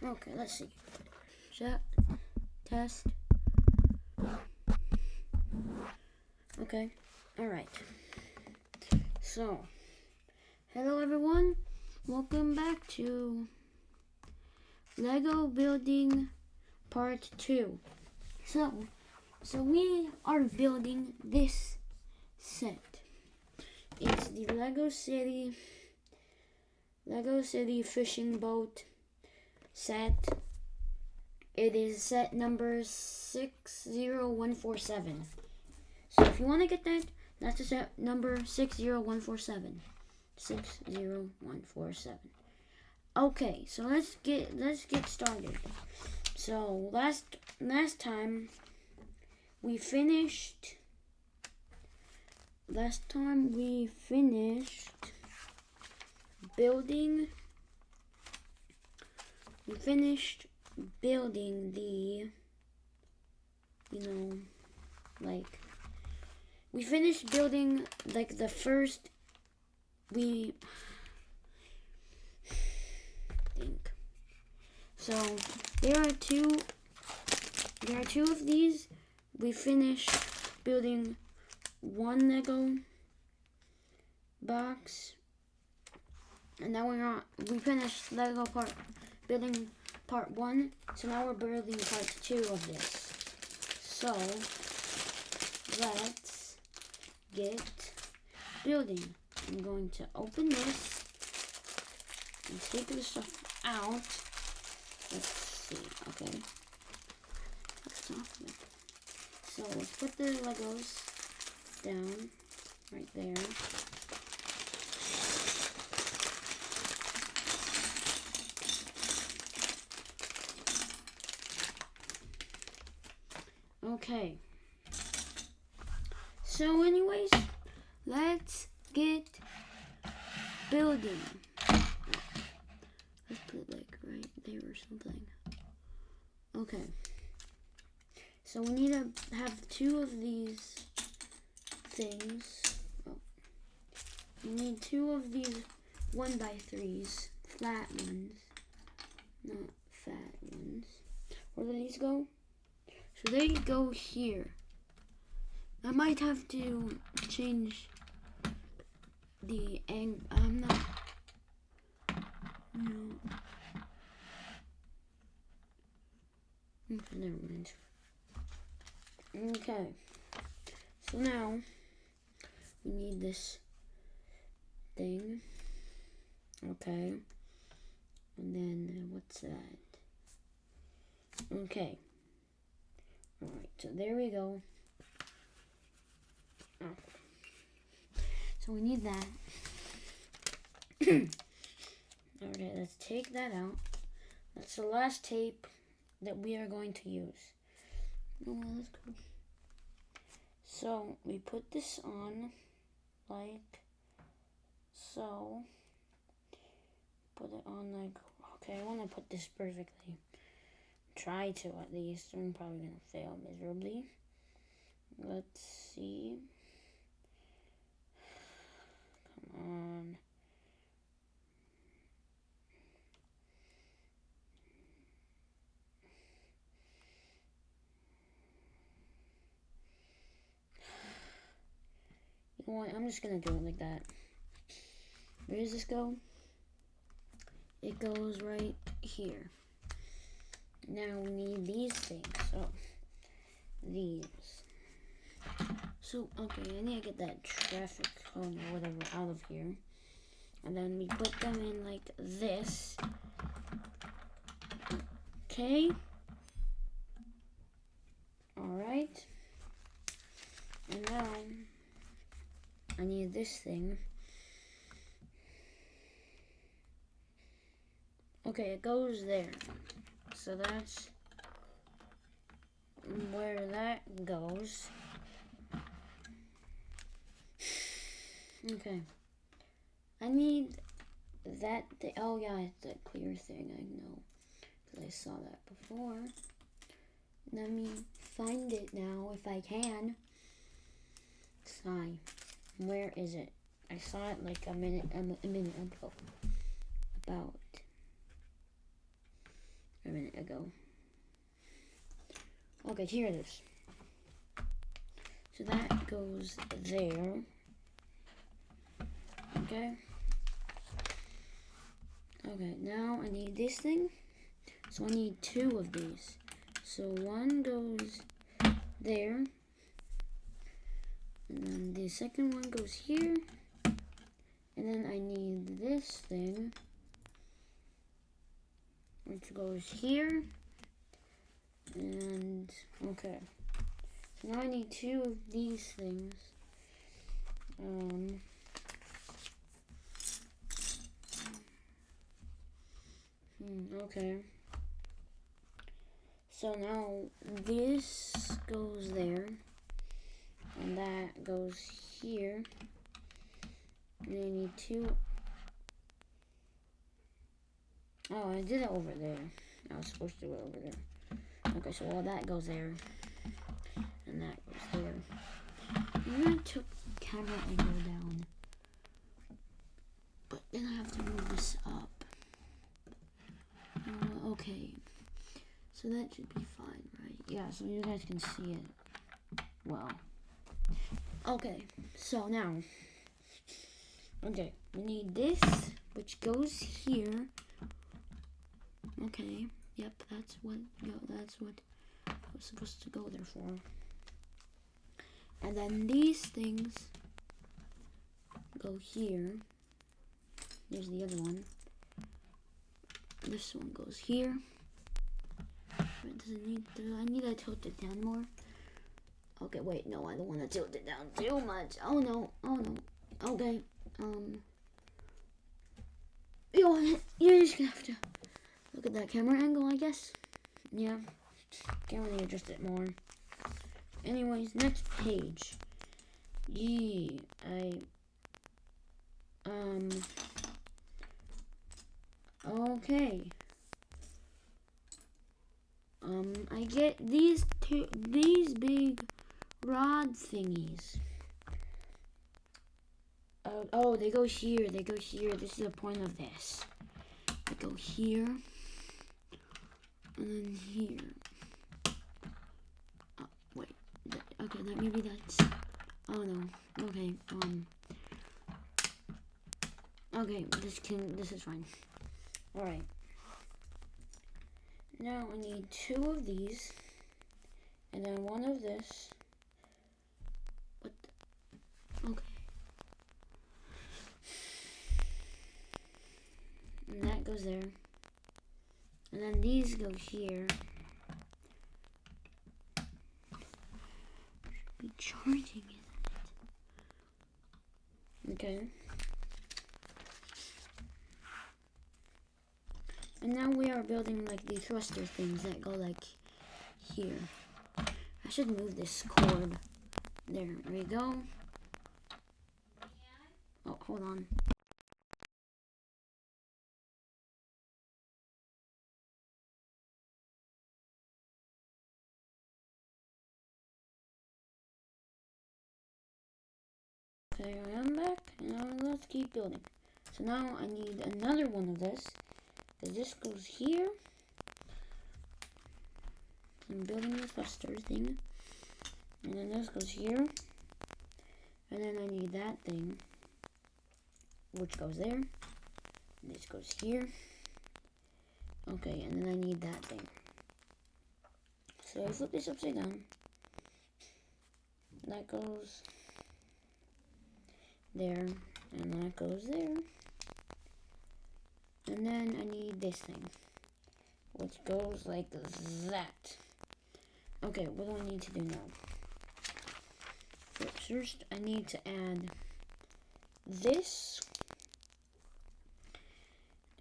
Okay, let's see. Chat, test. Okay, alright. So, hello everyone. Welcome back to Lego Building Part 2. So we are building this set. It's the Lego City fishing boat set. It is set number 60147. So if you want to get that, that's the set number 60147. 60147. Okay, so let's get started. So last time we finished building the, we finished building like the first, so there are two of these. We finished building one Lego box, and now we finished building part 1, so now we're building part 2 of this. So let's get building. I'm going to open this and take the stuff out. Let's see, okay. So let's put the Legos down right there. Okay. So anyways, let's get building. Let's put it like right there or something. Okay. So we need to have 2 of these things. Oh. We need 2 of these 1x3s, flat ones, not fat ones. Where do these go? So they go here. I might have to change the angle. I'm not. No. Never mind. Okay. So now we need this thing. Okay. And then what's that? Okay. Alright, so there we go. Oh. So we need that. Okay, let's take that out. That's the last tape that we are going to use. Oh, that's cool. So we put this on like so. Put it on like, okay, I want to put this perfectly. Try to at least. I'm probably going to fail miserably. Let's see. Come on. You know what? I'm just going to do it like that. Where does this go? It goes right here. Now we need these things. So, these. So, okay, I need to get that traffic cone or whatever out of here. And then we put them in like this. Okay. Alright. And now, I need this thing. Okay, it goes there. So that's where that goes. Okay. I need that. Oh yeah, it's that clear thing. I know, because I saw that before. Let me find it now if I can. Sign. Where is it? I saw it like a minute ago. About. Okay, here it is. So that goes there. Okay. Okay, now I need this thing. So I need 2 of these. So one goes there. And then the second one goes here. And then I need this thing, which goes here. And, okay. So now I need 2 of these things. Okay. So now this goes there. And that goes here. And I need 2. Oh, I did it over there. I was supposed to do it over there. Okay, so all that goes there. And that goes there. I'm gonna took camera angle down. But then I have to move this up. Okay. So that should be fine, right? Yeah, so you guys can see it well. Okay, so now. Okay, we need this, which goes here. Okay, yep, that's what I was supposed to go there for. And then these things go here. There's the other one. This one goes here. Do I need to tilt it down more? Okay, wait, no, I don't want to tilt it down too much. Oh no. Okay, you're just gonna have to look at that camera angle, I guess. Yeah, can't really adjust it more. Anyways, next page. Okay. I get these big rod thingies. Oh, they go here. This is the point of this. They go here. And then here. Oh, wait. Okay, maybe that's... Oh, no. Okay, Okay, this is fine. Alright. Now I need 2 of these. And then 1 of this. Okay. And that goes there. And then these go here. Should be charging, isn't it? Okay. And now we are building like the thruster things that go like here. I should move this cord. There we go. Oh, hold on. Okay, I am back. Now let's keep building. So now I need another one of this. Because this goes here. I'm building the thruster thing. And then this goes here. And then I need that thing, which goes there. And this goes here. Okay, and then I need that thing. So I flip this upside down. That goes there. And that goes there. And then I need this thing, which goes like that. Okay, what do I need to do now? First, I need to add this,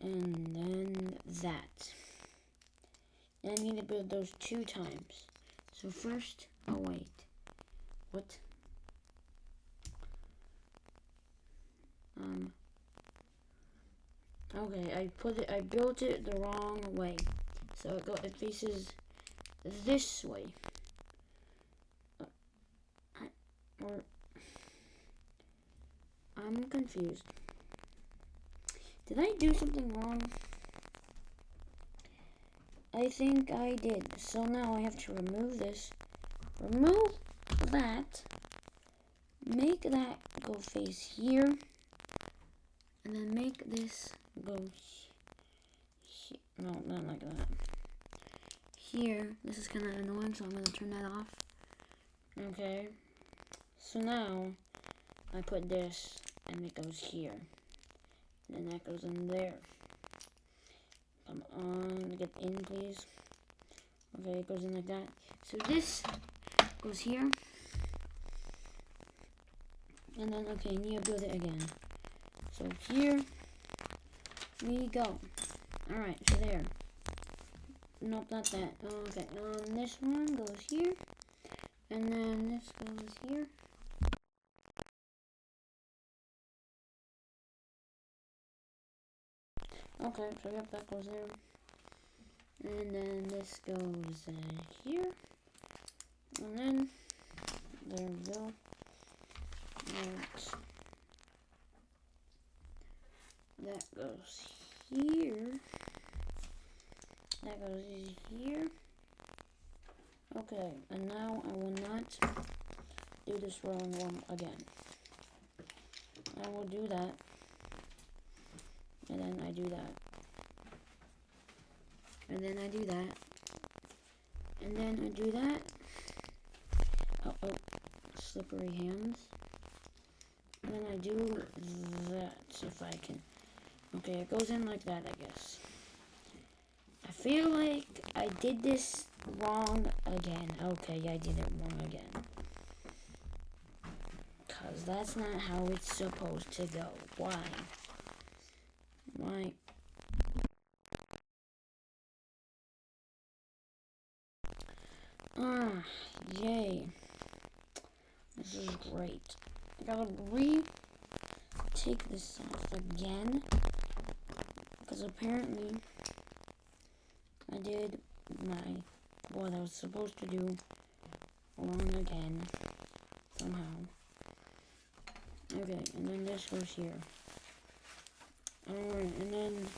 and then that. And I need to build those 2 times. So first, oh wait, what? Okay, I built it the wrong way. So it faces this way. I'm confused. Did I do something wrong? I think I did. So now I have to remove this. Remove that. Make that go face here. And then make this go here. No, not like that. Here. This is kind of annoying, so I'm going to turn that off. Okay. So now I put this and it goes here. And then that goes in there. Come on, get in, please. Okay, it goes in like that. So this goes here. And then, okay, you need to build it again. So here we go. Alright, so there. Nope, not that. Okay, this one goes here. And then this goes here. Okay, so yep, that goes there. And then this goes here. And then, there we go. That goes here. That goes here. Okay, and now I will not do this wrong one again. I will do that. And then I do that. And then I do that. And then I do that. Oh, slippery hands. And then I do that, if I can. Okay, it goes in like that, I guess. I feel like I did this wrong again. Okay, I did it wrong again. Because that's not how it's supposed to go. Why? Why? Yay. This is great. I gotta take this off again. Because apparently I did what I was supposed to do wrong again. Somehow. Okay, and then this goes here. Alright, and then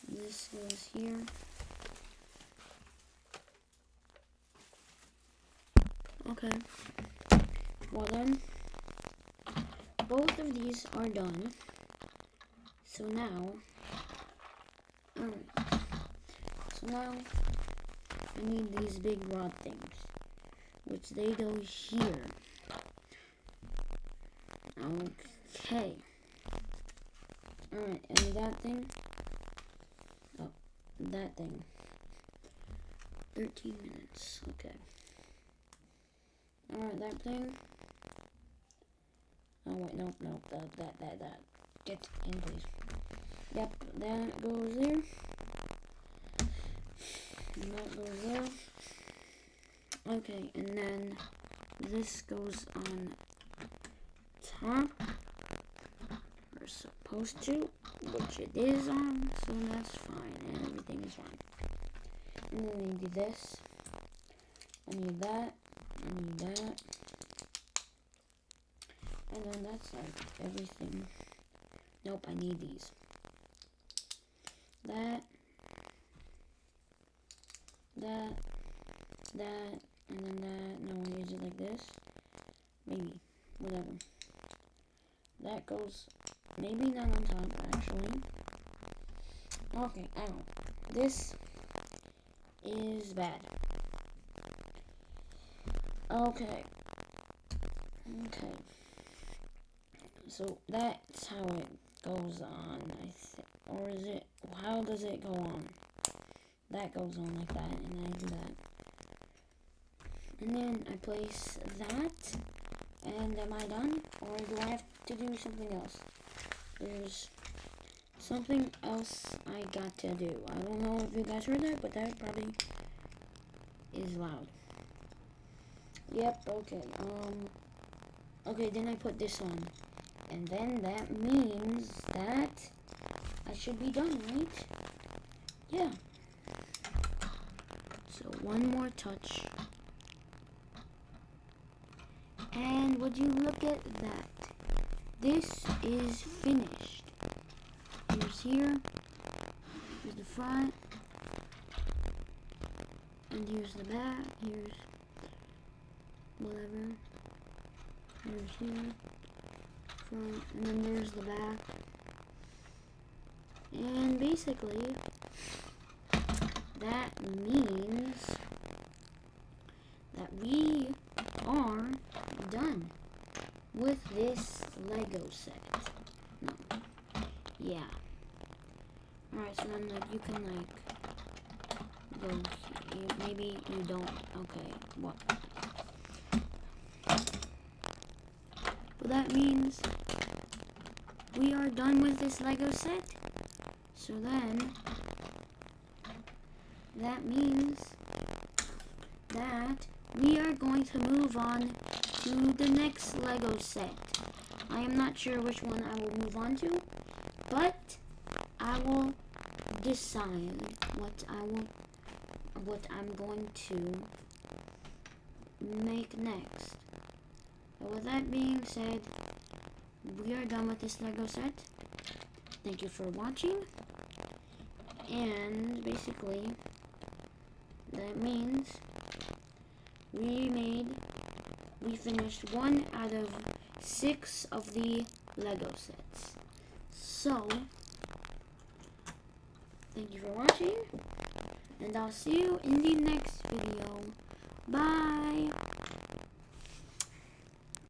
this goes here. Okay. Well then, both of these are done. So now, so now I need these big rod things, which they go here. Okay. Alright, and that thing. Oh, that thing. 13 minutes. Okay. Alright, that thing. Oh, wait, nope. That. Get in, please. Yep, that goes there. And that goes there. Okay, and then this goes on top. We're supposed to, which it is on, so that's fine, and everything is fine. And then I need this. I need that. I need that. And then that's like everything. Nope, I need these. That, and then that. No, I use it like this. Maybe. Whatever. That goes, maybe not on top, actually. Okay, I don't know. This is bad. Okay. So that's how it goes on, I think. Or is it, how does it go on? That goes on like that, and I do that. And then I place that, and am I done? Or do I have to do something else? There's something else I got to do. I don't know if you guys heard that, but that probably is loud. Yep, okay. Okay, then I put this on. And then that means that I should be done, right? Yeah. So one more touch. And would you look at that? This is finished. Here's here. Here's the front. And here's the back. Here's whatever. Here's here. Front. And then there's the back. And basically, that means that we are done with this Lego set. No. Yeah. Alright, so then like you can like go here. Maybe you don't. Okay. What? Well, that means we are done with this Lego set. So then that means that we are going to move on to the next Lego set. I am not sure which one I will move on to, but I will decide what I'm going to make next. So with that being said, we are done with this Lego set. Thank you for watching. And basically, that means we finished 1 out of 6 of the Lego sets. So, thank you for watching, and I'll see you in the next video. Bye!